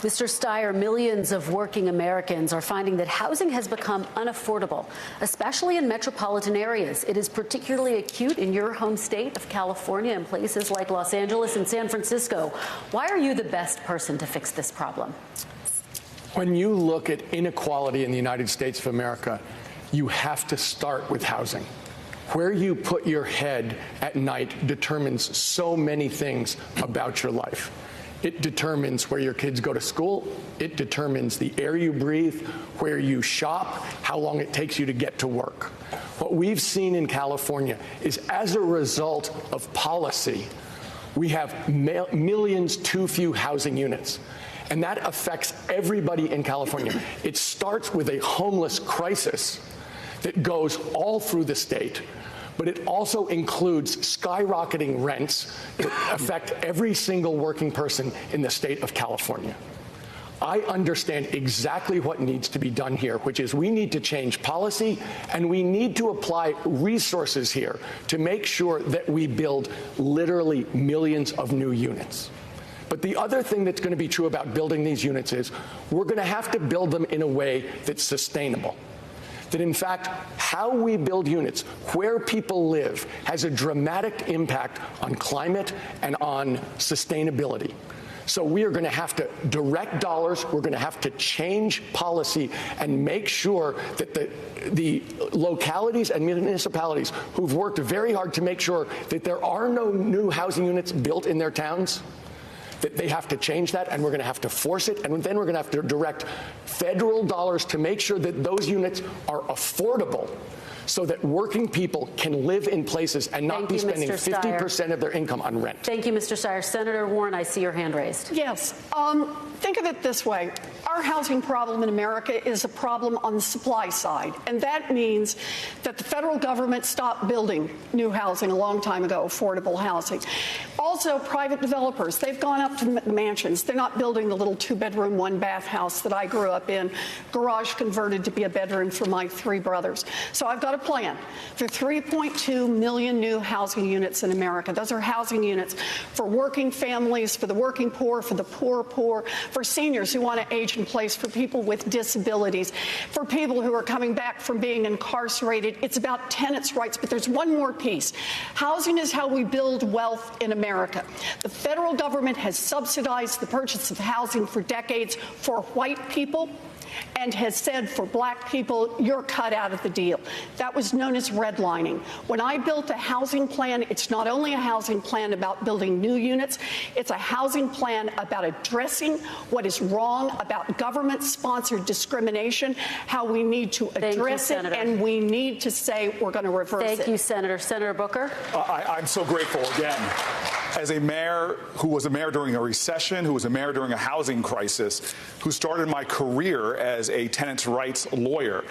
Mr. Steyer, millions of working Americans are finding that housing has become unaffordable, especially in metropolitan areas. It is particularly acute in your home state of California and places like Los Angeles and San Francisco. Why are you the best person to fix this problem? When you look at inequality in the United States of America, you have to start with housing. Where you put your head at night determines so many things about your life. It determines where your kids go to school. It determines the air you breathe, where you shop, how long it takes you to get to work. What we've seen in California is, as a result of policy, we have millions too few housing units. And that affects everybody in California. It starts with a homeless crisis that goes all through the state, but it also includes skyrocketing rents that affect every single working person in the state of California. I understand exactly what needs to be done here, which is we need to change policy and we need to apply resources here to make sure that we build literally millions of new units. But the other thing that's going to be true about building these units is we're going to have to build them in a way that's sustainable. That, in fact, how we build units, where people live, has a dramatic impact on climate and on sustainability. So we are going to have to direct dollars, we're going to have to change policy and make sure that the localities and municipalities who've worked very hard to make sure that there are no new housing units built in their towns, that they have to change that, and we're going to have to force it, and then we're going to have to direct federal dollars to make sure that those units are affordable so that working people can live in places and not be spending 50% of their income on rent. Thank you, Mr. Steyer. Senator Warren, I see your hand raised. Yes. Think of it this way. Our housing problem in America is a problem on the supply side, and that means that the federal government stopped building new housing a long time ago, affordable housing. Also, private developers, they've gone up to mansions. They're not building the little two-bedroom, one-bath house that I grew up in, garage converted to be a bedroom for my 3 brothers. So I've got a plan for 3.2 million new housing units in America. Those are housing units for working families, for the working poor, for the poor, for seniors who want to age in place, for people with disabilities, for people who are coming back from being incarcerated. It's about tenants' rights, but there's one more piece. Housing is how we build wealth in America. The federal government has subsidized the purchase of housing for decades for white people and has said for black people, you're cut out of the deal. That was known as redlining. When I built a housing plan, it's not only a housing plan about building new units, it's a housing plan about addressing what is wrong about government-sponsored discrimination, how we need to address it, and we need to say we're going to reverse it. Thank you, Senator. Senator Booker? I'm so grateful again. As a mayor who was a mayor during a recession, who was a mayor during a housing crisis, who started my career as a tenants' rights lawyer,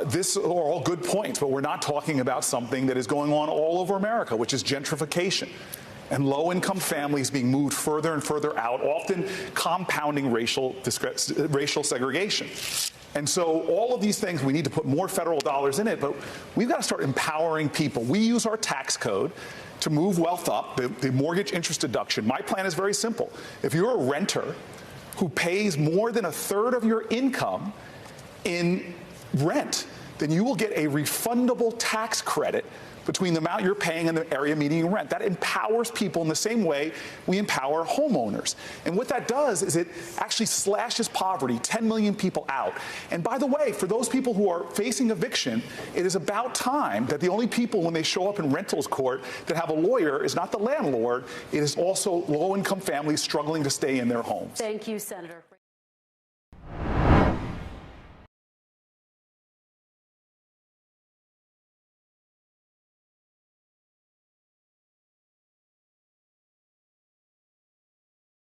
this are all good points, but we're not talking about something that is going on all over America, which is gentrification and low-income families being moved further and further out, often compounding racial segregation. And so all of these things, we need to put more federal dollars in it, but we've got to start empowering people. We use our tax code to move wealth up, the mortgage interest deduction. My plan is very simple. If you're a renter who pays more than 1/3 of your income in rent, then you will get a refundable tax credit between the amount you're paying and the area median rent. That empowers people in the same way we empower homeowners. And what that does is it actually slashes poverty, 10 million people out. And by the way, for those people who are facing eviction, it is about time that the only people when they show up in rentals court that have a lawyer is not the landlord, it is also low-income families struggling to stay in their homes. Thank you, Senator.